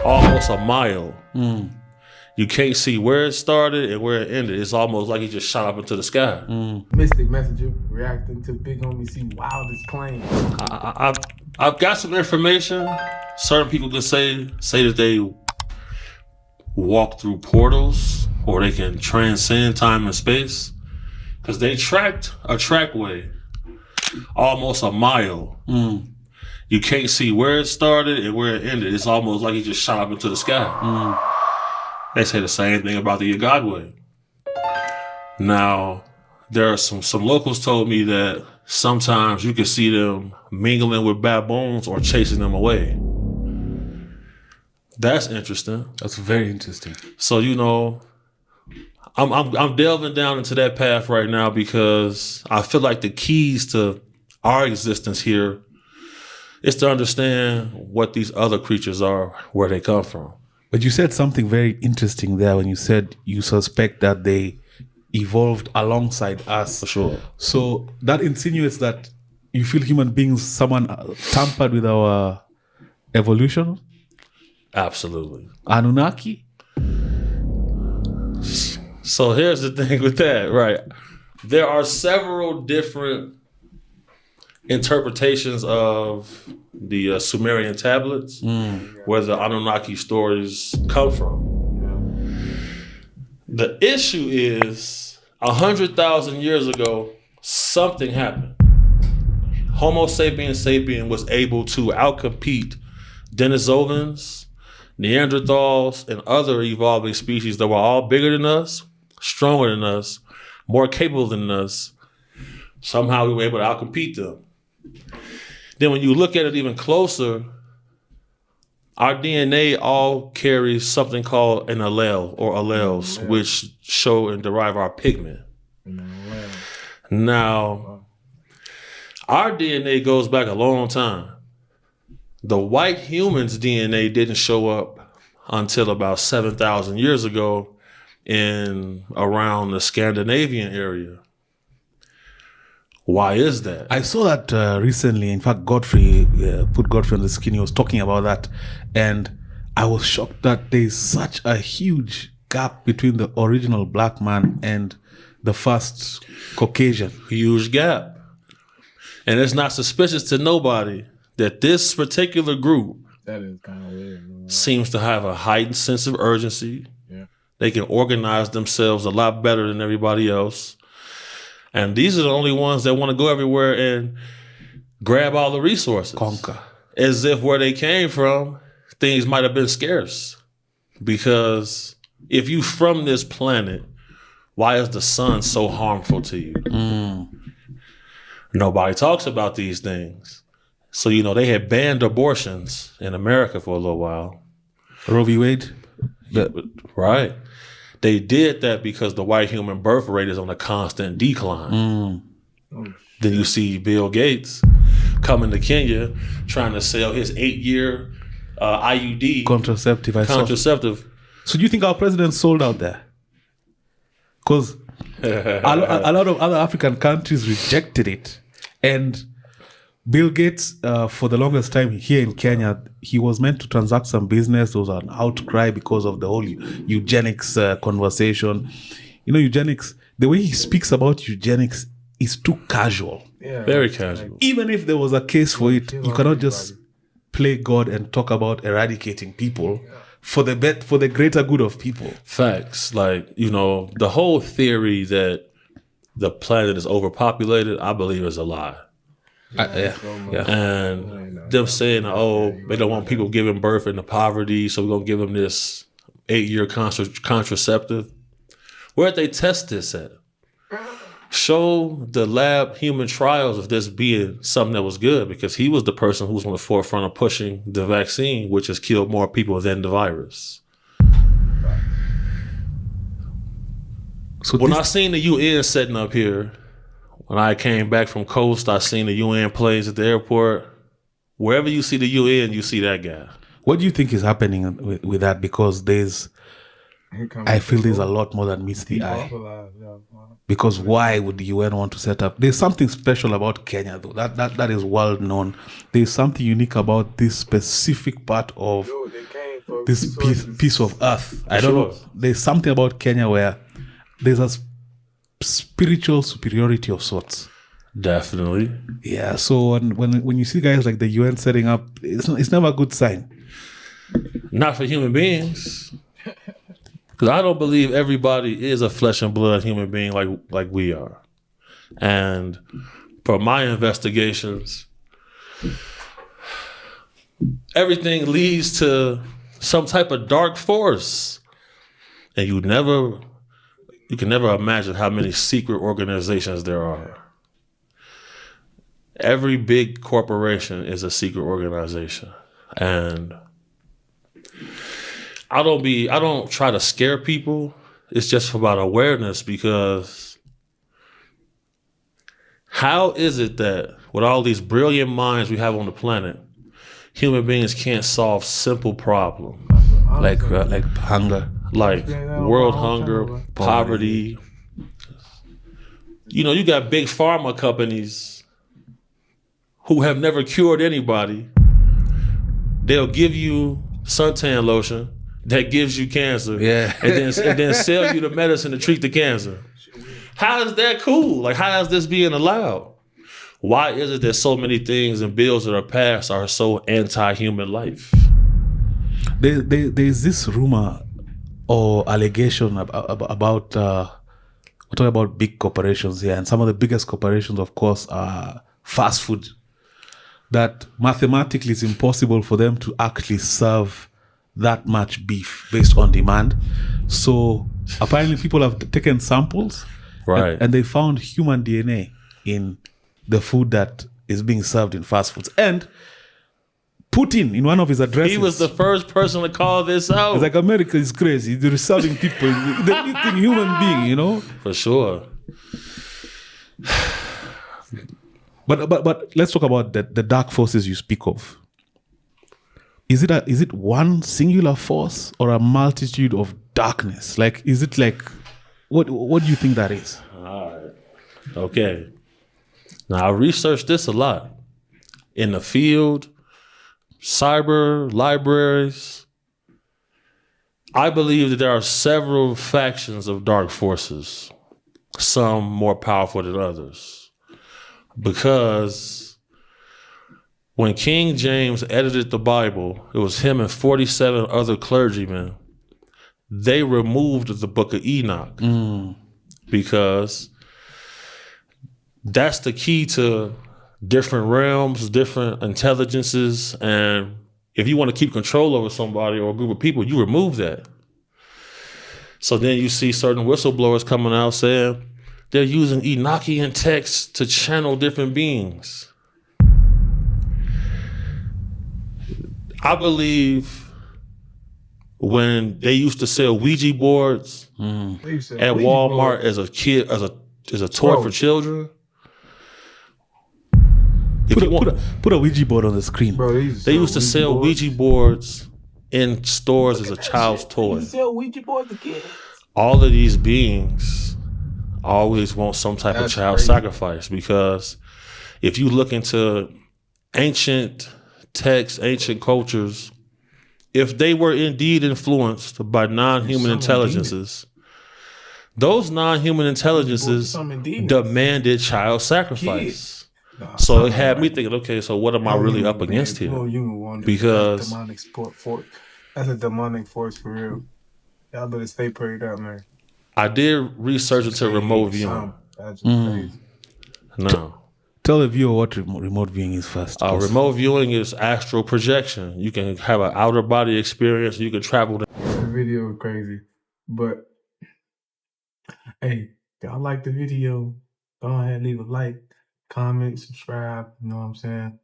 almost a mile. You can't see where it started and where it ended. It's almost like he just shot up into the sky. Mystic Messenger reacting to Big Homie C wildest claim. I've got some information. Certain people can say that they walk through portals or they can transcend time and space because they tracked a trackway almost a mile. You can't see where it started and where it ended. It's almost like he just shot up into the sky. They say the same thing about the Igagwe. Now, there are some locals told me that sometimes you can see them mingling with baboons or chasing them away. That's interesting. That's very interesting. So, you know, I'm delving down into that path right now because I feel like the keys to our existence here is to understand what these other creatures are, where they come from. But you said something very interesting there when you said you suspect that they evolved alongside us. For sure. So that insinuates that you feel human beings, someone tampered with our evolution? Absolutely. Anunnaki? So here's the thing with that, right? There are several different interpretations of the Sumerian tablets where the Anunnaki stories come from. The issue is 100,000 years ago, something happened. Homo sapiens sapien was able to outcompete Denisovans, Neanderthals, and other evolving species that were all bigger than us, stronger than us, more capable than us. Somehow we were able to outcompete them. Then when you look at it even closer, our DNA all carries something called an allele or alleles, which show and derive our pigment. Now, our DNA goes back a long time. The white human's DNA didn't show up until about 7,000 years ago in around the Scandinavian area. Why is that? I saw that recently. In fact, Godfrey put Godfrey on the screen. He was talking about that. And I was shocked that there's such a huge gap between the original black man and the first Caucasian. Huge gap. And it's not suspicious to nobody that this particular group That is kind of weird. seems to have a heightened sense of urgency. Yeah. They can organize themselves a lot better than everybody else. And these are the only ones that want to go everywhere and grab all the resources. Conquer. As if where they came from, things might have been scarce. Because if you from this planet, why is the sun so harmful to you? Nobody talks about these things. So, you know, they had banned abortions in America for a little while. Roe v. Wade? Right. They did that because the white human birth rate is on a constant decline. Then you see Bill Gates coming to Kenya trying to sell his 8-year IUD Contraceptive. contraceptive. So do you think our president sold out there? Because a lot of other African countries rejected it. And Bill Gates, for the longest time here in Kenya, he was meant to transact some business. There was an outcry because of the whole eugenics conversation. You know, eugenics, the way he speaks about eugenics is too casual. Yeah, Very casual. Even if there was a case for it, you cannot just play God and talk about eradicating people for the greater good of people. Facts. Like, you know, the whole theory that the planet is overpopulated, I believe is a lie. And them saying, oh, they don't want people giving birth into poverty, so we're going to give them this 8-year contraceptive. Where'd they test this at? Show the lab human trials of this being something that was good, because he was the person who was on the forefront of pushing the vaccine, which has killed more people than the virus. So When I seen the UN setting up here, when I came back from Coast, I seen the UN planes at the airport. Wherever you see the UN, you see that guy. what do you think is happening with that? Because I feel there's a lot more than meets the eye. Because why would the UN want to set up? There's something special about Kenya, though. That is well known. There's something unique about this specific part of. Dude, they came this piece of earth. I don't know. sure. There's something about Kenya where there's a spiritual superiority of sorts. Definitely. Yeah. So when you see guys like the UN setting up, it's never a good sign. Not for human beings. Because I don't believe everybody is a flesh and blood human being like we are. And for my investigations, everything leads to some type of dark force. And you can never imagine how many secret organizations there are. Every big corporation is a secret organization. And I don't try to scare people. It's just about awareness, because how is it that with all these brilliant minds we have on the planet, human beings can't solve simple problems Like hunger. like world hunger, poverty? You know, you got big pharma companies who have never cured anybody. They'll give you suntan lotion that gives you cancer, and then sell you the medicine to treat the cancer. How is that cool? Like, how is this being allowed? Why is it that so many things and bills that are passed are so anti-human life? There's this rumor or allegation about we're talking about big corporations here, and some of the biggest corporations, of course, are fast food. That mathematically it's impossible for them to actually serve that much beef based on demand. So apparently people have taken samples, Right. and they found human DNA in the food that is being served in fast foods. And Putin, in one of his addresses, He was the first person to call this out. it's like, America is crazy. They're serving people. They're eating human being, you know? For sure. But let's talk about the dark forces you speak of. Is it one singular force or a multitude of darkness? Like, is it like, what do you think that is? All right. Okay. Now, I researched this a lot. In the field, cyber, libraries. I believe that there are several factions of dark forces, some more powerful than others. Because when King James edited the Bible, it was him and 47 other clergymen. They removed the book of Enoch because that's the key to different realms, different intelligences. And if you want to keep control over somebody or a group of people, you remove that. So then you see certain whistleblowers coming out saying they're using Enochian texts to channel different beings. I believe when they used to sell Ouija boards at Walmart as a kid, as a toy for children. Put a Ouija board on the screen. Bro, They used to sell Ouija boards in stores as a child's toy. You sell Ouija boards to kids? All of these beings always want some type of child sacrifice, because if you look into ancient texts, ancient cultures, if they were indeed influenced by non-human intelligences, those non-human intelligences demanded child sacrifice. So it had me thinking, okay, so what am I really up against here? Because that's a demonic force for real. Y'all better stay prayed up, man. I did research into remote viewing. That's crazy. No. Tell the viewer what remote viewing is first. Remote viewing is astral projection. You can have an outer body experience. You can travel. The video is crazy. But, hey, if y'all like the video, go ahead and leave a like, comment, subscribe. You know what I'm saying?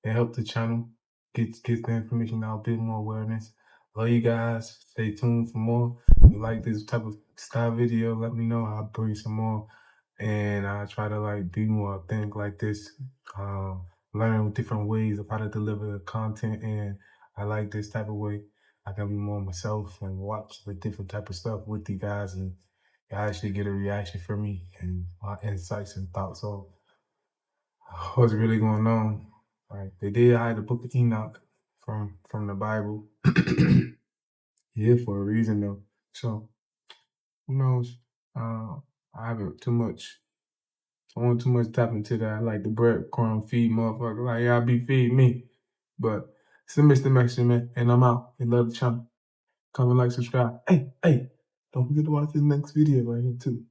It help the channel get the information out, build more awareness. Love you guys. Stay tuned for more. If you like this type of style video, let me know. I'll bring some more. And I try to be more authentic like this. Learn different ways of how to deliver the content. And I like this type of way. I can be more myself and watch the different type of stuff with you guys. And you actually get a reaction from me and my insights and thoughts on what's really going on. All right. They did hide the book of Enoch from the Bible. here for a reason though. So who knows? I haven't too much. I want too much tap into that. I like the breadcrumb feed motherfucker. Like y'all be feeding me. But it's the Mr. Mexican, man, and I'm out. You love the channel. Comment, like, subscribe. Hey, don't forget to watch this next video right here too.